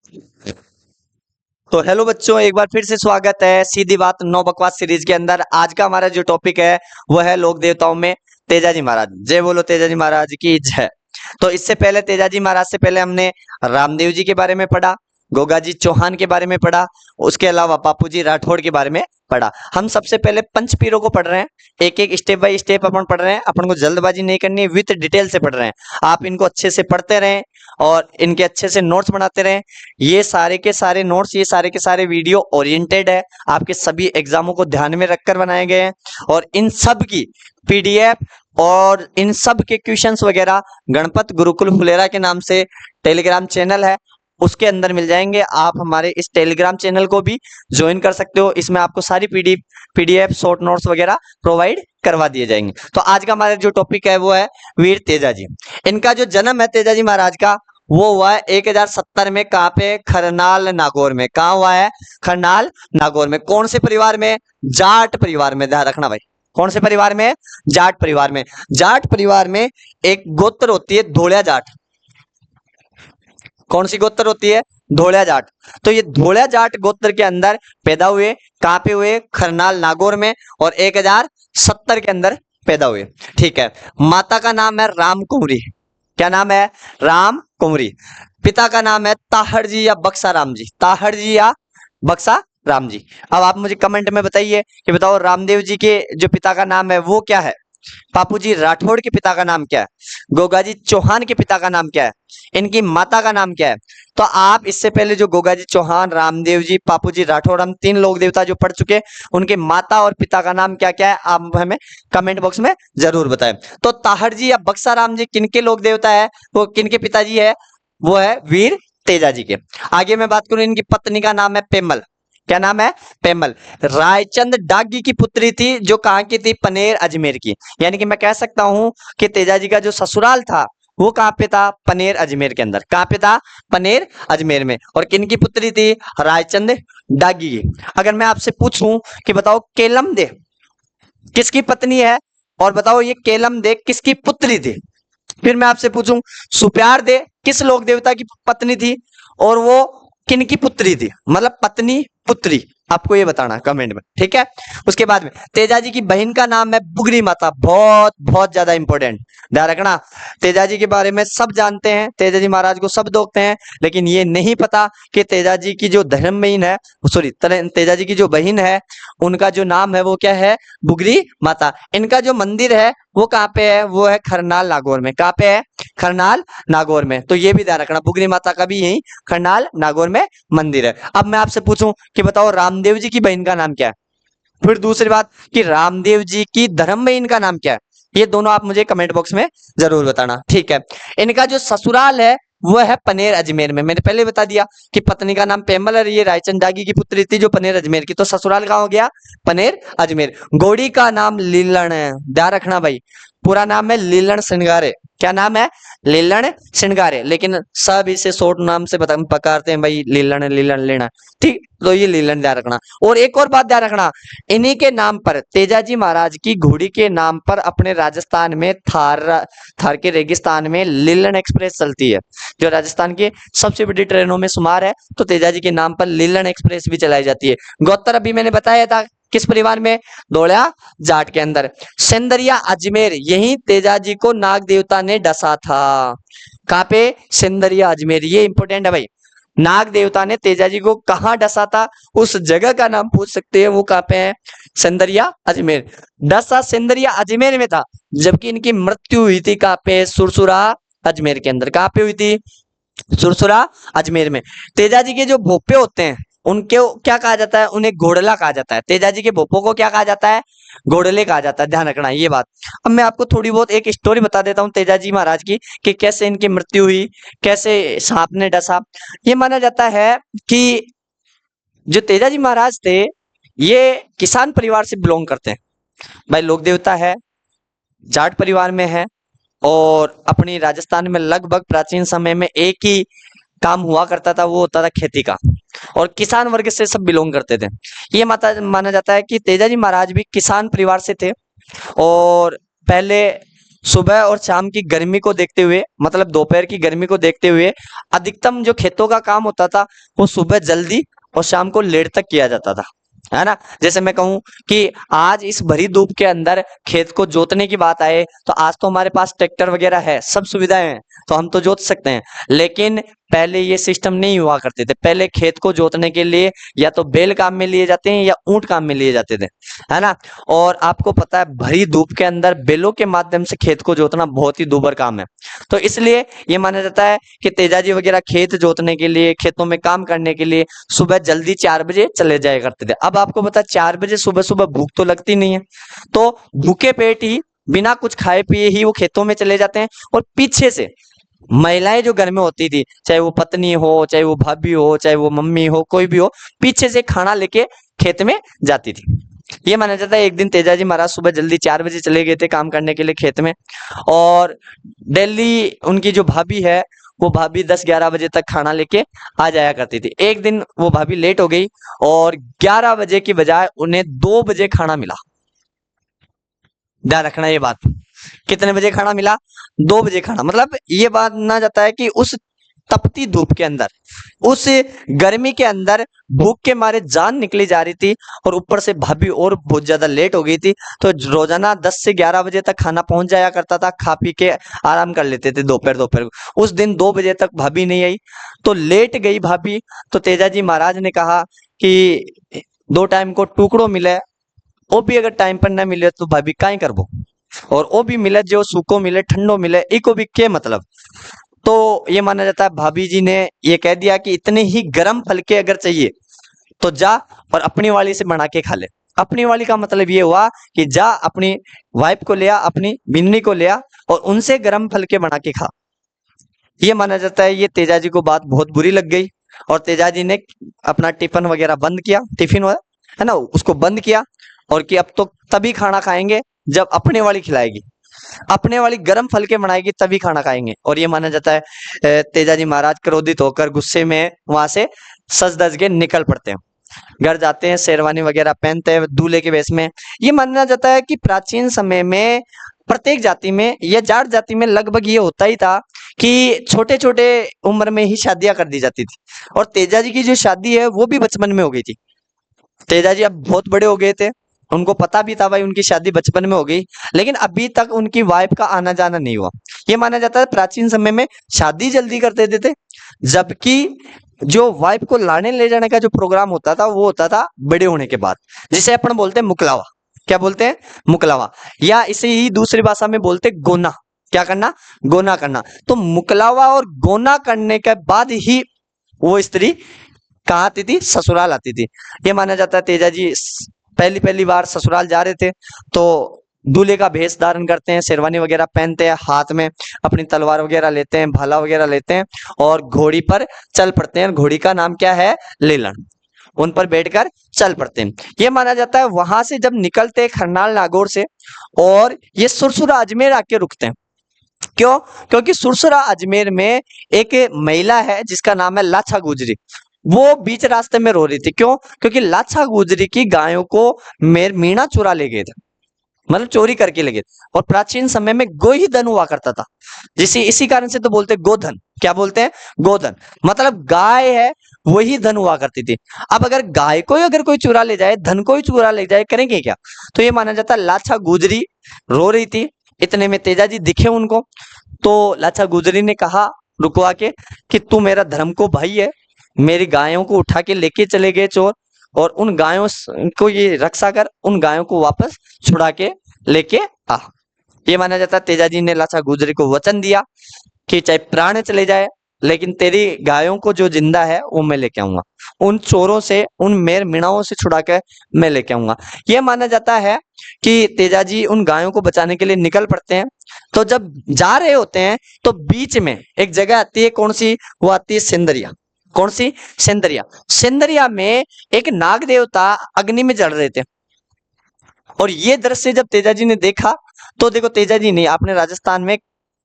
तो हेलो बच्चों, एक बार फिर से स्वागत है सीधी बात नो बकवास सीरीज के अंदर। आज का हमारा जो टॉपिक है वो है लोक देवताओं में तेजाजी महाराज। जय बोलो तेजाजी महाराज की जय। तो इससे पहले तेजाजी महाराज से पहले हमने रामदेव जी के बारे में पढ़ा, गोगाजी चौहान के बारे में पढ़ा, उसके अलावा बापूजी राठौड़ के बारे में पढ़ा। हम सबसे पहले पंच पीरों को पढ़ रहे हैं, एक एक स्टेप बाय स्टेप अपन पढ़ रहे हैं। अपन को जल्दबाजी नहीं करनी है, विथ डिटेल से पढ़ रहे हैं। आप इनको अच्छे से पढ़ते रहें और इनके अच्छे से नोट्स बनाते रहें। ये सारे के सारे नोट्स, ये सारे के सारे वीडियो ओरिएंटेड है, आपके सभी एग्जामों को ध्यान में रखकर बनाए गए हैं। और इन सब की पीडीएफ और इन सब के क्वेश्चंस वगैरह गणपत गुरुकुल फुलेरा के नाम से टेलीग्राम चैनल है, उसके अंदर मिल जाएंगे। आप हमारे इस टेलीग्राम चैनल को भी ज्वाइन कर सकते हो, इसमें आपको सारी पीडीएफ शॉर्ट नोट्स वगैरह प्रोवाइड करवा दिए जाएंगे। तो आज का हमारा जो टॉपिक है वो है वीर तेजाजी। इनका जो जन्म है तेजाजी महाराज का, वो हुआ है 1070 में। कहाँ पे? खरनाल नागौर में। कहाँ हुआ है? खरनाल नागौर में। कौन से परिवार में? जाट परिवार में। ध्यान रखना भाई, कौन से परिवार में? जाट परिवार में। जाट परिवार में एक गोत्र होती है धोलिया जाट। कौन सी गोत्र होती है? धोलिया जाट। तो ये धोलिया जाट गोत्र के अंदर पैदा हुए। कहाँ पे हुए? खरनाल नागौर में, और 1070 के अंदर पैदा हुए। ठीक है। माता का नाम है राम कुंवरी। क्या नाम है? राम कुंवरी। पिता का नाम है ताहड़ जी या बक्सा राम जी। ताहड़ जी या बक्सा राम जी। अब आप मुझे कमेंट में बताइए कि बताओ रामदेव जी के जो पिता का नाम है वो क्या है? बापूजी राठौड़ के पिता का नाम क्या है? गोगाजी चौहान के पिता का नाम क्या है? इनकी माता का नाम क्या है? तो आप इससे पहले जो गोगाजी चौहान, रामदेव जी, बापूजी राठौड़, हम तीन लोक देवता जो पढ़ चुके, उनके माता और पिता का नाम क्या क्या है आप हमें कमेंट बॉक्स में जरूर बताएं। तो ताहड़ जी या बक्सा राम जी किनके लोक देवता है? वो किनके पिताजी है? वो है वीर तेजाजी के। आगे मैं बात करूं, इनकी पत्नी का नाम है पेमल। क्या नाम है? पेमल। रायचंद डागी की पुत्री थी, जो कहाँ की थी? पनेर अजमेर की। यानी कि मैं कह सकता हूं कि तेजाजी का जो ससुराल था वो कहाँ पे था? पनेर अजमेर के अंदर। कहाँ पे था? पनेर अजमेर में। और किनकी पुत्री थी? रायचंद डागी की। अगर मैं आपसे पूछूं कि बताओ केलम दे किसकी पत्नी है, और बताओ ये केलम दे किसकी पुत्री थी। फिर मैं आपसे पूछूं सुप्यार दे किस लोक देवता की पत्नी थी, और वो किनकी पुत्री थी, मतलब पत्नी पुत्री, आपको ये बताना कमेंट में। ठीक है। उसके बाद में तेजाजी की बहन का नाम है बुगरी माता। बहुत बहुत ज्यादा इंपॉर्टेंट, ध्यान रखना। तेजाजी के बारे में सब जानते हैं, तेजाजी महाराज को सब देखते हैं, लेकिन ये नहीं पता कि तेजाजी की जो धर्म बहन है, सॉरी, तेजाजी की जो बहन है उनका जो नाम है वो क्या है? बुगरी माता। इनका जो मंदिर है वो कहाँ पे है? वो है खरनाल नागौर में। कहाँ पे है? खरनाल नागौर में। तो ये भी ध्यान रखना, बुगनी माता का भी यही खरनाल नागौर में मंदिर है। अब मैं आपसे पूछूं कि बताओ रामदेव जी की बहन का नाम क्या है? फिर दूसरी बात कि रामदेव जी की धर्म बहन का नाम क्या है? ये दोनों आप मुझे कमेंट बॉक्स में जरूर बताना। ठीक है। इनका जो ससुराल है वो है पनेर अजमेर में। मैंने पहले बता दिया कि पत्नी का नाम पेमल और ये रायचंद डागी की पुत्री थी जो पनेर अजमेर की। तो ससुराल कहाँ हो गया? पनेर अजमेर। घोड़ी का नाम लीलन है, ध्यान रखना भाई। पूरा नाम है लीलन श्रृंगारे। क्या नाम है? लीलन श्रृंगारे, लेकिन सब इसे शॉर्ट नाम से पकारते हैं भाई, लीलन लीलन लेना। ठीक, तो ये लीलन ध्यान रखना। और एक और बात ध्यान रखना, इन्हीं के नाम पर तेजाजी महाराज की घोड़ी के नाम पर अपने राजस्थान में थार के रेगिस्तान में लीलन एक्सप्रेस चलती है, जो राजस्थान की सबसे बड़ी ट्रेनों में शुमार है। तो तेजाजी के नाम पर लीलन एक्सप्रेस भी चलाई जाती है। गोत्र अभी मैंने बताया था किस परिवार में? धोलिया जाट के अंदर। सिंदरिया अजमेर, यही तेजाजी को नाग देवता ने डसा था। कहाँ पे? सिंदरिया अजमेर। ये इंपॉर्टेंट है भाई। नाग देवता ने तेजाजी को कहाँ डसा था, उस जगह का नाम पूछ सकते हैं, वो कहाँ पे है? सिंदरिया अजमेर। डसा सिंदरिया अजमेर में था, जबकि इनकी मृत्यु हुई थी कहाँ पे? सुरसुरा अजमेर के अंदर। कहाँ पे हुई थी? सुरसुरा अजमेर में। तेजाजी के जो भोपे होते हैं उनके क्या कहा जाता है? उन्हें घोड़ला कहा जाता है। तेजाजी के भोपों को क्या कहा जाता है? घोड़ले कहा जाता है, ध्यान रखना ये बात। अब मैं आपको थोड़ी बहुत एक स्टोरी बता देता हूँ तेजाजी महाराज की, कि कैसे इनकी मृत्यु हुई, कैसे सांप ने डसा। ये माना जाता है कि जो तेजाजी महाराज थे ये किसान परिवार से बिलोंग करते हैं। भाई लोक देवता है, जाट परिवार में है, और अपनी राजस्थान में लगभग प्राचीन समय में एक ही काम हुआ करता था, वो होता था खेती का, और किसान वर्ग से सब बिलोंग करते थे। ये माना जाता है कि तेजाजी महाराज भी किसान परिवार से थे, और पहले सुबह और शाम की गर्मी को देखते हुए, मतलब दोपहर की गर्मी को देखते हुए, अधिकतम जो खेतों का काम होता था वो सुबह जल्दी और शाम को लेट तक किया जाता था, है ना। जैसे मैं कहूँ कि आज इस भरी धूप के अंदर खेत को जोतने की बात आए तो आज तो हमारे पास ट्रैक्टर वगैरह है, सब सुविधाएं हैं, तो हम तो जोत सकते हैं। लेकिन पहले ये सिस्टम नहीं हुआ करते थे। पहले खेत को जोतने के लिए या तो बैल काम में लिए जाते हैं या ऊंट काम में लिए जाते थे, है ना। और आपको पता है भरी धूप के अंदर बैलों के माध्यम से खेत को जोतना बहुत ही दूभर काम है। तो इसलिए ये माना जाता है कि तेजाजी वगैरह खेत जोतने के लिए, खेतों में काम करने के लिए सुबह जल्दी 4 बजे चले जाया करते थे। अब आपको पता है 4 बजे सुबह सुबह भूख तो लगती नहीं है, तो भूखे पेट ही बिना कुछ खाए पिए ही वो खेतों में चले जाते हैं। और पीछे से महिलाएं जो घर में होती थी, चाहे वो पत्नी हो, चाहे वो भाभी हो, चाहे वो मम्मी हो, कोई भी हो, पीछे से खाना लेके खेत में जाती थी। ये माना जाता है एक दिन तेजाजी महाराज सुबह जल्दी 4 बजे चले गए थे काम करने के लिए खेत में, और दिल्ली उनकी जो भाभी है वो भाभी 10-11 बजे तक खाना लेके आ जाया करती थी। एक दिन वो भाभी लेट हो गई और 11 बजे की बजाय उन्हें 2 बजे खाना मिला। ध्यान रखना ये बात, कितने बजे खाना मिला? 2 बजे खाना। मतलब ये बात माना जाता है कि उस तपती धूप के अंदर, उस गर्मी के अंदर भूख के मारे जान निकली जा रही थी, और ऊपर से भाभी और बहुत ज्यादा लेट हो गई थी, तो रोजाना 10 से 11 बजे तक खाना पहुंच जाया करता था, खा पी के आराम कर लेते थे दोपहर दोपहर को। उस दिन 2 बजे तक भाभी नहीं आई, तो लेट गई भाभी। तो तेजाजी महाराज ने कहा कि 2 टाइम को टुकड़ो मिले, वो भी अगर टाइम पर ना मिले तो भाभी काई करबो, और वो भी मिले जो सूखो मिले ठंडो मिले, इको भी के मतलब। तो ये माना जाता है भाभी जी ने ये कह दिया कि इतने ही गर्म फलके अगर चाहिए तो जा और अपनी वाली से बना के खा ले। अपनी वाली का मतलब ये हुआ कि जा अपनी वाइफ को ले आ, अपनी बिन्नी को ले आ, और उनसे गर्म फलके बना के खा। ये माना जाता है ये तेजाजी को बात बहुत बुरी लग गई, और तेजाजी ने अपना टिफिन वगैरह बंद किया, टिफिन है ना, उसको बंद किया, और कि अब तो तभी खाना खाएंगे जब अपने वाली खिलाएगी, अपने वाली गर्म फलके बनाएगी तभी खाना खाएंगे। और ये माना जाता है तेजाजी महाराज क्रोधित होकर गुस्से में वहां से सज धज के निकल पड़ते हैं, घर जाते हैं, शेरवानी वगैरह पहनते हैं दूल्हे के वेश में। ये माना जाता है कि प्राचीन समय में प्रत्येक जाति में या जाट जाति में लगभग ये होता ही था कि छोटे छोटे उम्र में ही शादियां कर दी जाती थी, और तेजाजी की जो शादी है वो भी बचपन में हो गई थी। तेजाजी अब बहुत बड़े हो गए थे, उनको पता भी था भाई उनकी शादी बचपन में हो गई, लेकिन अभी तक उनकी वाइफ का आना जाना नहीं हुआ। ये माना जाता है प्राचीन समय में शादी जल्दी कर देते थे, जबकि जो वाइफ को लाने ले जाने का जो प्रोग्राम होता था वो होता था बड़े होने के बाद, जिसे अपन बोलते हैं मुकलावा। क्या बोलते हैं? मुकलावा, या इसे ही दूसरी भाषा में बोलते गोना। क्या करना? गोना करना। तो मुकलावा और गोना करने के बाद ही वो स्त्री कहाँ आती थी? ससुराल आती थी। ये माना जाता है तेजाजी पहली पहली बार ससुराल जा रहे थे तो दूल्हे का भेष धारण करते हैं, शेरवानी वगैरह पहनते हैं, हाथ में अपनी तलवार वगैरह लेते हैं, भाला वगैरह लेते हैं, और घोड़ी पर चल पड़ते हैं। घोड़ी का नाम क्या है? लेलन। उन पर बैठकर चल पड़ते हैं। ये माना जाता है वहां से जब निकलते हैं खरनाल नागौर से, और ये सुरसुरा अजमेर आके रुकते हैं। क्यों? क्योंकि सुरसुरा अजमेर में एक महिला है जिसका नाम है लाछा गुजरी, वो बीच रास्ते में रो रही थी। क्यों? क्योंकि लाछा गुजरी की गायों को मेर मीणा चुरा ले गए थे, मतलब चोरी करके ले गए। और प्राचीन समय में गो ही धन हुआ करता था, जिसे इसी कारण से तो बोलते हैं गोधन। क्या बोलते हैं? गोधन। मतलब गाय है वही धन हुआ करती थी। अब अगर गाय को ही अगर कोई चुरा ले जाए, धन को ही चुरा ले जाए, करेंगे क्या? तो ये माना जाता है लाछा गुजरी रो रही थी। इतने में तेजाजी दिखे उनको, तो लाछा गुजरी ने कहा रुकवा के कि तू मेरा धर्म को भाई है, मेरी गायों को उठा के लेके चले गए चोर, और उन गायों को ये रक्षा कर, उन गायों को वापस छुड़ा के लेके आ। ये माना जाता है तेजाजी ने लाछा गुजरी को वचन दिया कि चाहे प्राण चले जाए लेकिन तेरी गायों को जो जिंदा है वो मैं लेके आऊंगा, उन चोरों से, उन मेर मीणाओं से छुड़ा के मैं लेके आऊंगा। यह माना जाता है कि तेजाजी उन गायों को बचाने के लिए निकल पड़ते हैं। तो जब जा रहे होते हैं तो बीच में एक जगह आती है, कौन सी? वो आती है सिंदरिया। कौन सी? सिंदरिया। सिंदरिया में एक नाग देवता अग्नि में जल रहे थे, और ये दृश्य जब तेजाजी ने देखा, तो देखो तेजाजी नहीं, आपने राजस्थान में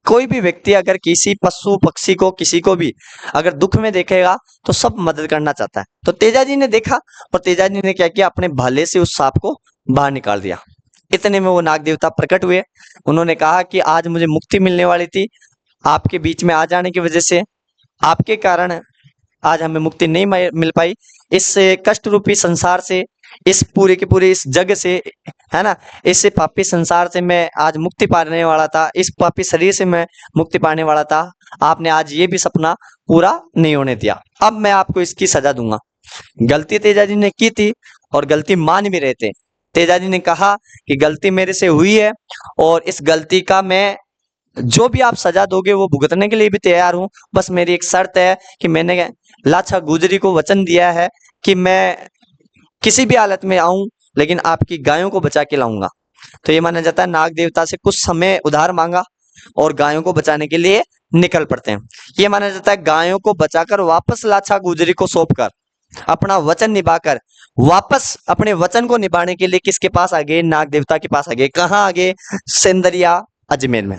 कोई भी व्यक्ति अगर किसी पशु पक्षी को, किसी को भी अगर दुख में देखेगा तो सब मदद करना चाहता है। तो तेजाजी ने देखा, और तेजाजी ने क्या किया? अपने भाले से उस सांप को बाहर निकाल दिया। इतने में वो नाग देवता प्रकट हुए। उन्होंने कहा कि आज मुझे मुक्ति मिलने वाली थी, आपके बीच में आ जाने की वजह से, आपके कारण आज हमें मुक्ति नहीं मिल पाई। इस कष्ट रूपी संसार से, इस पूरे के पूरे इस जग से, है ना, इस पापी संसार से मैं आज मुक्ति पाने वाला था, इस पापी शरीर से मैं मुक्ति पाने वाला था। आपने आज ये भी सपना पूरा नहीं होने दिया, अब मैं आपको इसकी सजा दूंगा। गलती तेजाजी ने की थी और गलती मान भी रहे थे। तेजाजी ने कहा कि गलती मेरे से हुई है और इस गलती का मैं जो भी आप सजा दोगे वो भुगतने के लिए भी तैयार हूं। बस मेरी एक शर्त है कि मैंने लाछा गुजरी को वचन दिया है कि मैं किसी भी हालत में आऊं लेकिन आपकी गायों को बचा के लाऊंगा। तो ये माना जाता है नाग देवता से कुछ समय उधार मांगा और गायों को बचाने के लिए निकल पड़ते हैं। ये माना जाता है गायों को बचाकर वापस लाछा गुजरी को सौंपकर अपना वचन निभाकर वापस अपने वचन को निभाने के लिए किसके पास आ गए? नाग देवता के पास आ गए। कहाँ आ गए? सिंदरिया अजमेर में।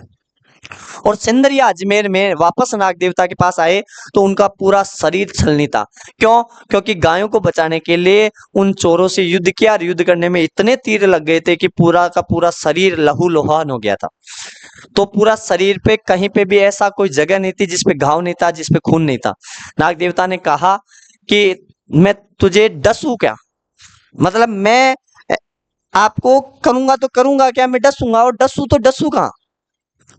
और सिंदरिया अजमेर में वापस नाग देवता के पास आए तो उनका पूरा शरीर छलनी था। क्यों? क्योंकि गायों को बचाने के लिए उन चोरों से युद्ध किया और युद्ध करने में इतने तीर लग गए थे कि पूरा का पूरा शरीर लहूलुहान हो गया था। तो पूरा शरीर पे कहीं पे भी ऐसा कोई जगह नहीं थी जिसपे घाव नहीं था, जिसपे खून नहीं था। नाग देवता ने कहा कि मैं तुझे डसूं क्या? मतलब मैं आपको करूंगा तो करूंगा क्या, मैं डसूंगा, और डसू तो डसू कहाँ?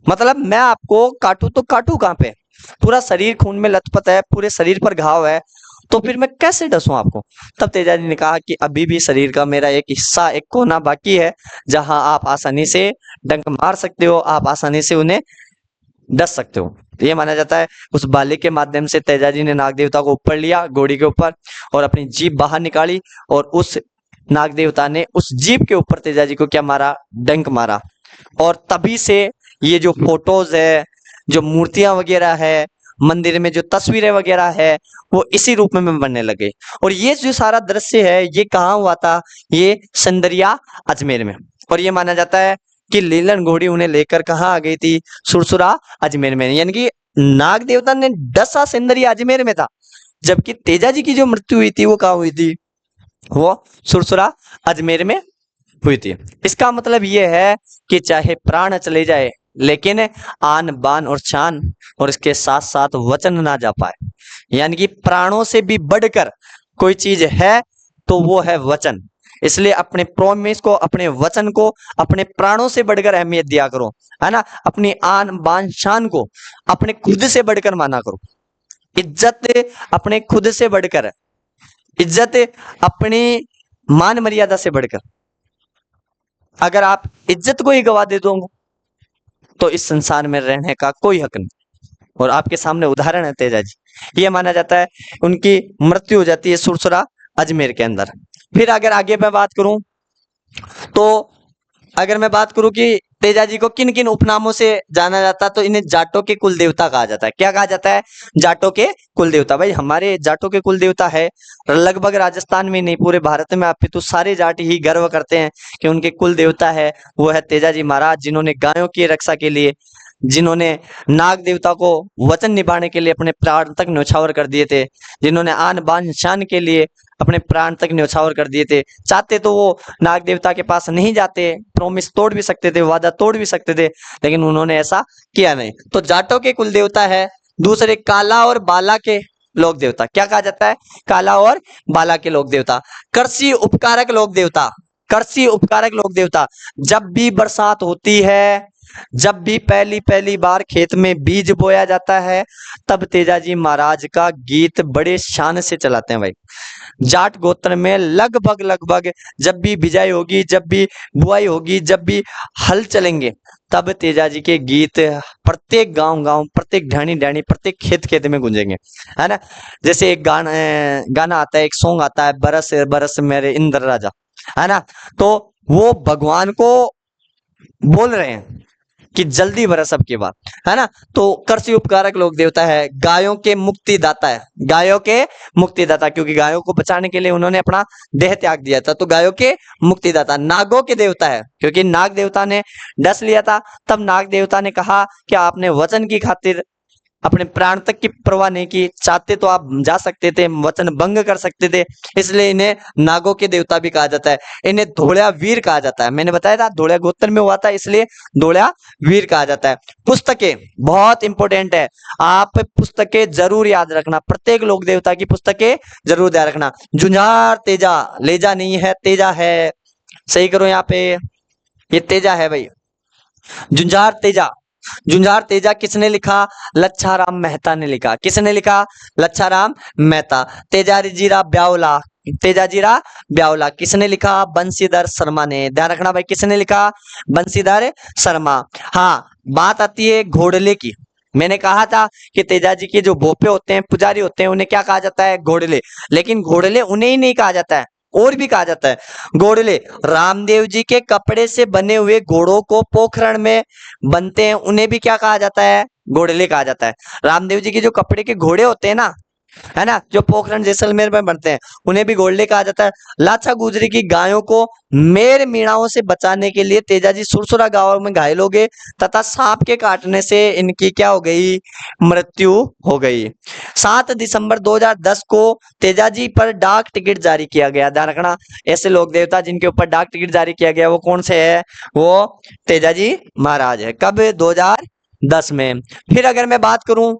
मतलब मैं आपको काटू तो काटू कहाँ पे? पूरा शरीर खून में लथपथ है, पूरे शरीर पर घाव है, तो फिर मैं कैसे डसूं आपको? तब तेजाजी ने कहा कि अभी भी शरीर का मेरा एक हिस्सा, एक कोना बाकी है जहां आप आसानी से डंक मार सकते हो, आप आसानी से उन्हें डस सकते हो। तो ये माना जाता है उस बाले के माध्यम से तेजाजी ने नाग देवता को ऊपर लिया घोड़ी के ऊपर और अपनी जीभ बाहर निकाली और उस नाग देवता ने उस जीभ के ऊपर तेजाजी को क्या मारा? डंक मारा। और तभी से ये जो फोटोज है, जो मूर्तियां वगैरह है, मंदिर में जो तस्वीरें वगैरह है, वो इसी रूप में बनने लगे। और ये जो सारा दृश्य है ये कहाँ हुआ था? ये सिंदरिया अजमेर में। और ये माना जाता है कि लीलन घोड़ी उन्हें लेकर कहाँ आ गई थी? सुरसुरा अजमेर में। यानी कि नाग देवता ने डसा सिंदरिया अजमेर में था, जबकि तेजाजी की जो मृत्यु हुई थी वो कहाँ हुई थी? वो सुरसुरा अजमेर में हुई थी। इसका मतलब ये है कि चाहे प्राण चले जाए लेकिन आन बान और शान और इसके साथ साथ वचन ना जा पाए। यानी कि प्राणों से भी बढ़कर कोई चीज है तो वो है वचन। इसलिए अपने प्रॉमिस को, अपने वचन को अपने प्राणों से बढ़कर अहमियत दिया करो, है ना। अपनी आन बान शान को अपने खुद से बढ़कर माना करो। इज्जत अपने खुद से बढ़कर, इज्जत अपनी मान मर्यादा से बढ़कर। अगर आप इज्जत को ही गवा दे दोगे तो इस संसार में रहने का कोई हक नहीं। और आपके सामने उदाहरण है तेजाजी। ये माना जाता है उनकी मृत्यु हो जाती है सुरसुरा अजमेर के अंदर। फिर अगर आगे मैं बात करूं तो अगर मैं बात करूं कि तेजाजी को किन किन उपनामों से जाना जाता, तो इन्हें जाटों के कुल देवता कहा जाता है। क्या कहा जाता है? जाटों के कुल देवता। भाई हमारे जाटों के कुल देवता है लगभग राजस्थान में नहीं पूरे भारत में आप तो सारे जाट ही गर्व करते हैं कि उनके कुल देवता है वो है तेजाजी महाराज, जिन्होंने गायों की रक्षा के लिए, जिन्होंने नाग देवता को वचन निभाने के लिए अपने प्राण तक न्यौछावर कर दिए थे, जिन्होंने आन बान शान के लिए अपने प्राण तक न्यौछावर कर दिए थे। चाहते तो वो नाग देवता के पास नहीं जाते, प्रॉमिस तोड़ भी सकते थे, वादा तोड़ भी सकते थे, लेकिन उन्होंने ऐसा किया नहीं। तो जाटों के कुल देवता है। दूसरे काला और बाला के लोक देवता। क्या कहा जाता है? काला और बाला के लोक देवता। कृषि उपकारक लोक देवता। कृषि उपकारक लोक देवता। जब भी बरसात होती है, जब भी पहली पहली बार खेत में बीज बोया जाता है, तब तेजाजी महाराज का गीत बड़े शान से चलाते हैं। भाई जाट गोत्र में लगभग लगभग जब भी बिजाई होगी, जब भी बुआई होगी, जब भी हल चलेंगे, तब तेजाजी के गीत प्रत्येक गांव गांव, प्रत्येक ढाणी ढाणी, प्रत्येक खेत खेत में गूंजेंगे, है ना। जैसे एक गाना आता है, एक सॉन्ग आता है, बरस बरस मेरे इंद्र राजा, है ना। तो वो भगवान को बोल रहे हैं कि जल्दी बरस अब की बात, है ना। तो कृषि उपकारक लोक देवता है। गायों के मुक्तिदाता है, गायों के मुक्तिदाता, क्योंकि गायों को बचाने के लिए उन्होंने अपना देह त्याग दिया था, तो गायों के मुक्तिदाता। नागों के देवता है, क्योंकि नाग देवता ने डस लिया था, तब नाग देवता ने कहा कि आपने वचन की खातिर अपने प्राण तक की परवाह नहीं की, चाहते तो आप जा सकते थे, वचन भंग कर सकते थे, इसलिए इन्हें नागों के देवता भी कहा जाता है। इन्हें धोलिया वीर कहा जाता है। मैंने बताया था धोलिया गोत्र में हुआ था, इसलिए धोलिया वीर कहा जाता है। पुस्तकें बहुत इंपॉर्टेंट है, आप पुस्तकें जरूर याद रखना, प्रत्येक लोक देवता की पुस्तकें जरूर याद रखना। जुंझार तेजा, लेजा नहीं है तेजा है, सही करो यहाँ पे, ये तेजा है भाई। जुंझार तेजा, जुंझार तेजा किसने लिखा? लच्छाराम मेहता ने लिखा। किसने लिखा? लच्छाराम मेहता। तेजाजीरा ब्यावला, तेजाजीरा ब्यावला किसने लिखा? बंशीधर शर्मा ने। ध्यान रखना भाई, किसने लिखा? बंशीधर शर्मा। हाँ, बात आती है घोड़ले की। मैंने कहा था कि तेजाजी के जो भोपे होते हैं, पुजारी होते हैं, उन्हें क्या कहा जाता है? घोड़ले। लेकिन घोड़ले उन्हें ही नहीं कहा जाता है, और भी कहा जाता है। घोड़ले रामदेव जी के कपड़े से बने हुए घोड़ों को पोखरण में बनते हैं, उन्हें भी क्या कहा जाता है? घोड़ले कहा जाता है। रामदेव जी के जो कपड़े के घोड़े होते हैं ना, है ना, जो पोखरण जैसलमेर में बनते हैं, उन्हें भी घोड़ले कहा जाता है। लाचा गुजरी की गायों को मेर मीणाओं से बचाने के लिए तेजाजी सुरसुरा गांव में घायल हो गए तथा सांप के काटने से इनकी क्या हो गई? मृत्यु हो गई। 7 दिसंबर 2010 को तेजाजी पर डाक टिकट जारी किया गया। ध्यान रखना, ऐसे लोक देवता जिनके ऊपर डाक टिकट जारी किया गया वो कौन से है? वो तेजाजी महाराज है। कब? 2010 में। फिर अगर मैं बात करूं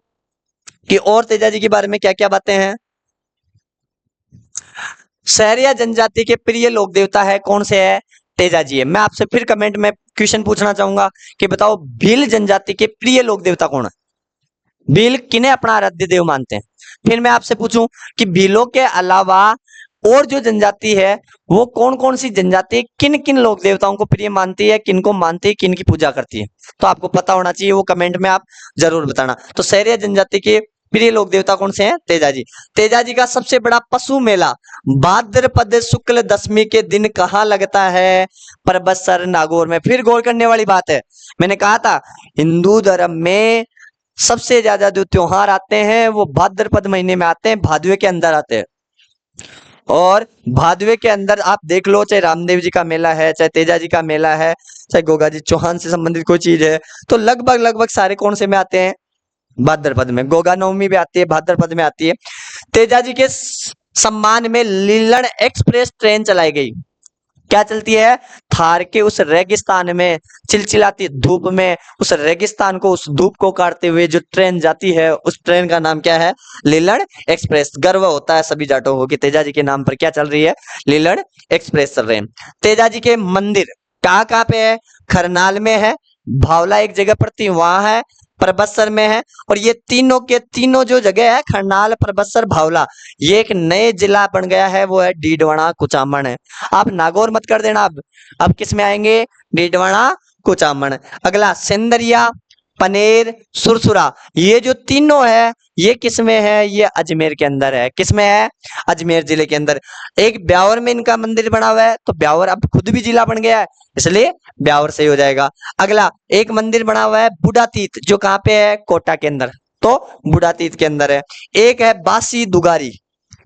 कि और तेजाजी के बारे में क्या क्या बातें हैं, सहरिया जनजाति के प्रिय लोक देवता है, कौन से है? तेजाजी है। मैं आपसे फिर कमेंट में क्वेश्चन पूछना चाहूंगा कि बताओ भील जनजाति के प्रिय लोक देवता कौन है? भील किन्हें अपना आराध्य देव मानते हैं? फिर मैं आपसे पूछूं कि भीलों के अलावा और जो जनजाति है वो कौन कौन सी जनजाति किन किन लोक देवताओं को प्रिय मानती है, किन को मानती है, किन की पूजा करती है? तो आपको पता होना चाहिए, वो कमेंट में आप जरूर बताना। तो सहरिया जनजाति के प्रिय लोक देवता कौन से हैं? तेजाजी। तेजाजी का सबसे बड़ा पशु मेला भाद्रपद शुक्ल दशमी के दिन कहाँ लगता है? परबतसर नागौर में। फिर गौर करने वाली बात है, मैंने कहा था हिंदू धर्म में सबसे ज्यादा जो त्योहार आते हैं वो भाद्रपद महीने में आते हैं, भादवे के अंदर आते हैं। और भादवे के अंदर आप देख लो, चाहे रामदेव जी का मेला है, चाहे तेजाजी का मेला है, चाहे गोगा जी चौहान से संबंधित कोई चीज है, तो लगभग लगभग सारे कौन से में आते हैं? भाद्रपद में। गोगा नवमी भी आती है, भाद्रपद में आती है। तेजाजी के सम्मान में लीलण एक्सप्रेस ट्रेन चलाई गई। क्या चलती है? थार के उस रेगिस्तान में, चिलचिलाती धूप में, उस रेगिस्तान को, उस धूप को काटते हुए जो ट्रेन जाती है, उस ट्रेन का नाम क्या है? लीलण एक्सप्रेस। गर्व होता है सभी जाटों को कि तेजाजी के नाम पर क्या चल रही है? लीलण एक्सप्रेस चल रही है। तेजाजी के मंदिर कहाँ कहाँ पे है? खरनाल में है, भावला एक जगह पर थी वहां है, परबतसर में है, और ये तीनों के तीनों जो जगह है, खरनाल, परबतसर, भावला, ये एक नए जिला बन गया है, वो है डीडवाना कुचामन है। आप नागौर मत कर देना, अब किस में आएंगे? डीडवाना कुचामन। अगला सेंदरिया, पनेर, सुरसुरा, ये जो तीनों है ये किस में है? ये अजमेर के अंदर है। किस में है? अजमेर जिले के अंदर। एक ब्यावर में इनका मंदिर बना हुआ है, तो ब्यावर अब खुद भी जिला बन गया है, इसलिए ब्यावर सही हो जाएगा। अगला एक मंदिर बना हुआ है बुढ़ातीत, जो कहाँ पे है? कोटा के अंदर, तो बुढ़ातीत के अंदर है। एक है बासी दुगारी,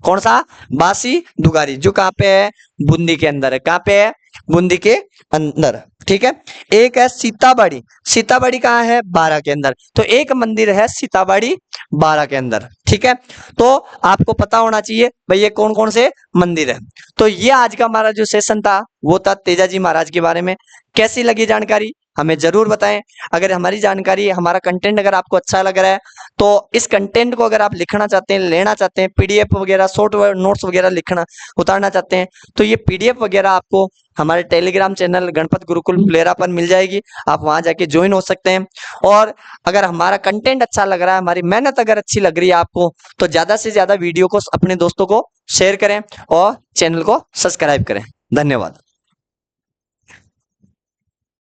कौन सा? बासी दुगारी, जो कहाँ पे है? बूंदी के अंदर है। कहाँ पे है? बूंदी के अंदर, ठीक है। एक है सीताबाड़ी, सीताबाड़ी कहाँ है? बारा के अंदर। तो एक मंदिर है सीताबाड़ी बारा के अंदर, ठीक है। तो आपको पता होना चाहिए भाई ये कौन कौन से मंदिर है। तो ये आज का हमारा जो सेशन था वो था तेजाजी महाराज के बारे में। कैसी लगी जानकारी हमें जरूर बताएं। अगर हमारी जानकारी, हमारा कंटेंट अगर आपको अच्छा लग रहा है तो इस कंटेंट को अगर आप लिखना चाहते हैं, लेना चाहते हैं, पीडीएफ वगैरह, शॉर्ट नोट्स वगैरह लिखना, उतारना चाहते हैं, तो ये पीडीएफ वगैरह आपको हमारे टेलीग्राम चैनल गणपत गुरुकुल फुलेरा पर मिल जाएगी। आप वहां जाके ज्वाइन हो सकते हैं। और अगर हमारा कंटेंट अच्छा लग रहा है, हमारी मेहनत अगर अच्छी लग रही है आपको, तो ज्यादा से ज्यादा वीडियो को अपने दोस्तों को शेयर करें और चैनल को सब्सक्राइब करें। धन्यवाद।